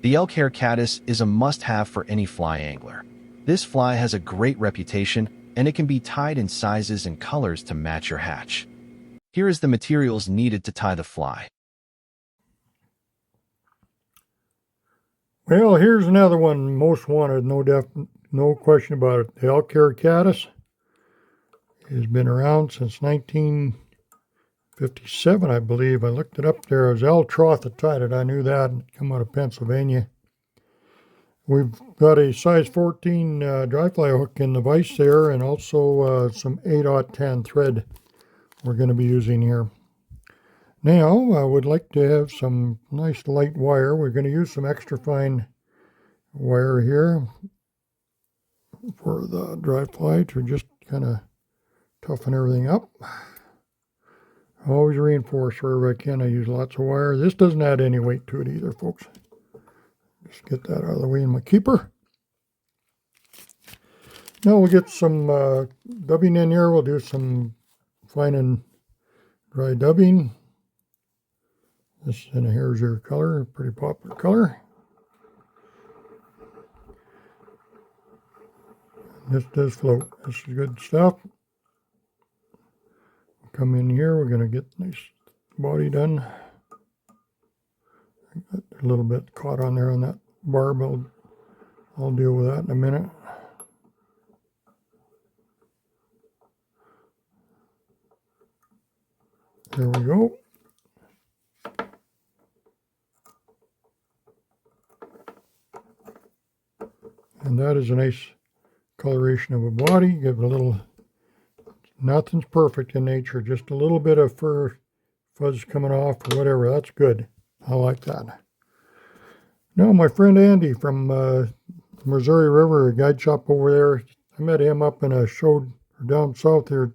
The Elk Hair Caddis is a must-have for any fly angler. This fly has a great reputation, and it can be tied in sizes and colors to match your hatch. Here is the materials needed to tie the fly. Well, here's another one, most wanted, no question about it. The Elk Hair Caddis has been around since 1957, I believe. I looked it up there. It was L. Trout that tied it. I knew that. It come out of Pennsylvania. We've got a size 14 dry fly hook in the vise there, and also some 8/10 thread we're going to be using here. Now, I would like to have some nice light wire. We're going to use some extra fine wire here for the dry fly to just kind of toughen everything up. Always reinforce wherever I can. I use lots of wire. This doesn't add any weight to it either, folks. Just get that out of the way in my keeper. Now we'll get some dubbing in here. We'll do some fine and dry dubbing. This is in a hare's ear color, a pretty popular color. This does float. This is good stuff. Come in here, we're going to get nice body done. A little bit caught on there on that barb. I'll deal with that in a minute. There we go. And that is a nice coloration of a body. Give it a little, nothing's perfect in nature, just a little bit of fur fuzz coming off or whatever. That's good. I like that. Now, my friend Andy from Missouri River, a guide shop over there, I met him up in a show down south here,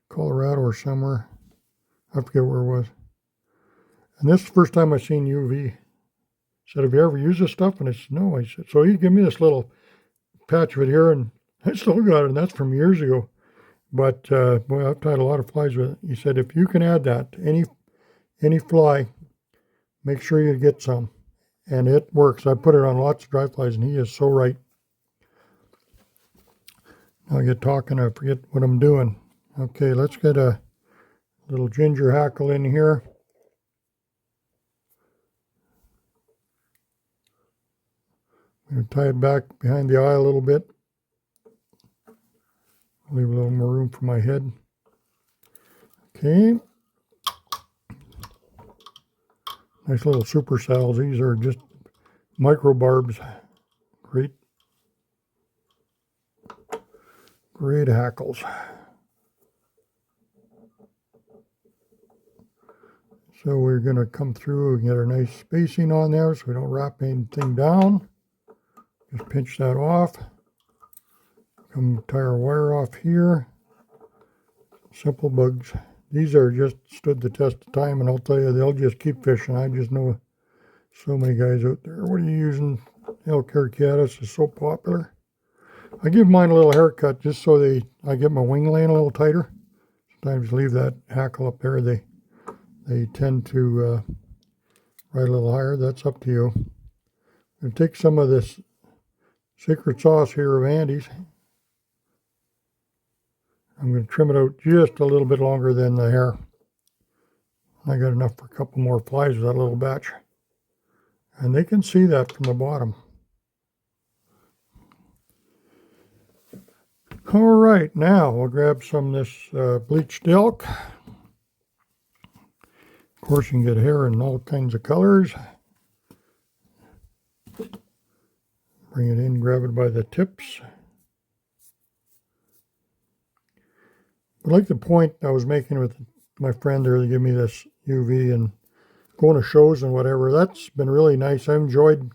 Colorado or somewhere. I forget where it was. And this is the first time I seen UV. He said, have you ever used this stuff? And I said, no. I said, so he gave me this little patch of it here, and I still got it, and that's from years ago. But, boy, I've tied a lot of flies with it. He said, if you can add that to any fly, make sure you get some. And it works. I put it on lots of dry flies, and he is so right. Now I get talking, I forget what I'm doing. Okay, let's get a little ginger hackle in here. I'm going to tie it back behind the eye a little bit. Leave a little more room for my head. Okay. Nice little super saddles. These are just micro barbs. Great hackles. So we're going to come through and get our nice spacing on there so we don't wrap anything down. Just pinch that off. Come tie our wire off here. Simple bugs. These are just stood the test of time, and I'll tell you, they'll just keep fishing. I just know so many guys out there. What are you using? Elk Hair Caddis is so popular. I give mine a little haircut just so I get my wing laying a little tighter. Sometimes leave that hackle up there. They tend to ride a little higher. That's up to you. I'm going to take some of this secret sauce here of Andy's. I'm going to trim it out just a little bit longer than the hair. I got enough for a couple more flies with that little batch. And they can see that from the bottom. All right, now we'll grab some of this bleached elk. Of course, you can get hair in all kinds of colors. Bring it in, grab it by the tips. I like the point I was making with my friend there to give me this UV and going to shows and whatever. That's been really nice. I've enjoyed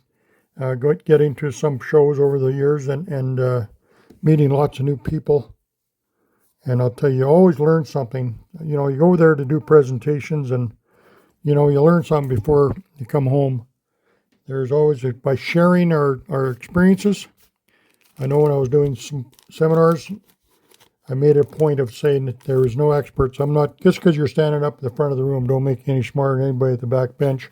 getting to some shows over the years and meeting lots of new people. And I'll tell you, you always learn something. You know, you go there to do presentations and, you know, you learn something before you come home. There's always, by sharing our experiences. I know when I was doing some seminars, I made a point of saying that there is no experts. I'm not, just because you're standing up at the front of the room, don't make you any smarter than anybody at the back bench.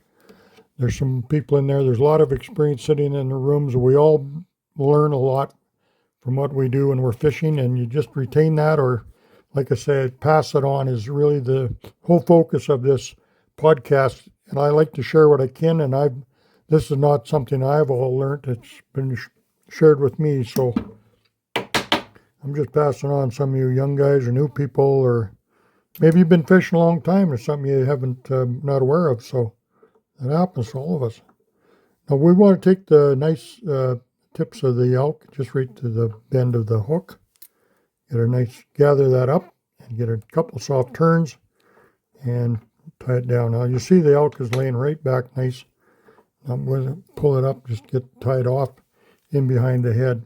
There's some people in there. There's a lot of experience sitting in the rooms. We all learn a lot from what we do when we're fishing, and you just retain that, or like I said, pass it on is really the whole focus of this podcast. And I like to share what I can, and this is not something I've all learned. It's been shared with me, so I'm just passing on some of you young guys or new people, or maybe you've been fishing a long time or something you haven't not aware of. So that happens to all of us. Now we want to take the nice tips of the elk just right to the bend of the hook. Gather that up and get a couple soft turns and tie it down. Now you see the elk is laying right back nice. I'm going to pull it up, just get tied off in behind the head.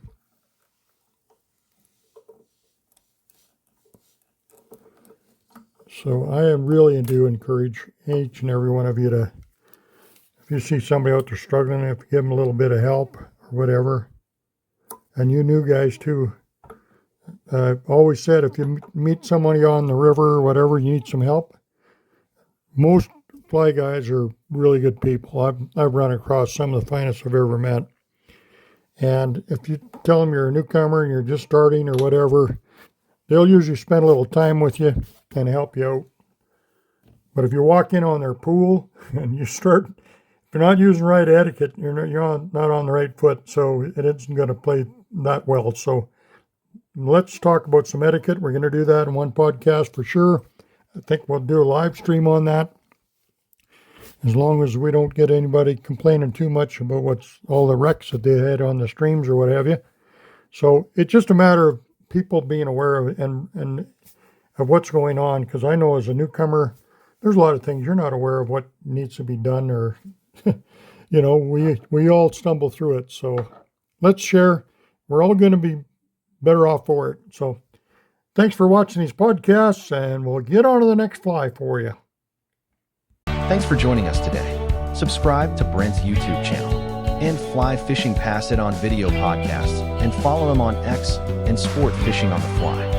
So I am really do encourage each and every one of you to, if you see somebody out there struggling, if you give them a little bit of help or whatever, and you new guys too, I've always said if you meet somebody on the river or whatever, you need some help, most fly guys are really good people. I've run across some of the finest I've ever met. And if you tell them you're a newcomer and you're just starting or whatever, they'll usually spend a little time with you and help you out. But if you walk in on their pool and you start, if you're not using right etiquette, you're not on the right foot, so it isn't going to play that well. So let's talk about some etiquette. We're going to do that in one podcast for sure. I think we'll do a live stream on that, as long as we don't get anybody complaining too much about what's all the wrecks that they had on the streams or what have you. So it's just a matter of people being aware of it and of what's going on, because I know as a newcomer, there's a lot of things you're not aware of what needs to be done, or we all stumble through it. So let's share. We're all going to be better off for it. So thanks for watching these podcasts, and we'll get on to the next fly for you. Thanks for joining us today. Subscribe to Brent's YouTube channel and Fly Fishing Pass It on video podcasts, and follow him on X and Sport Fishing on the Fly.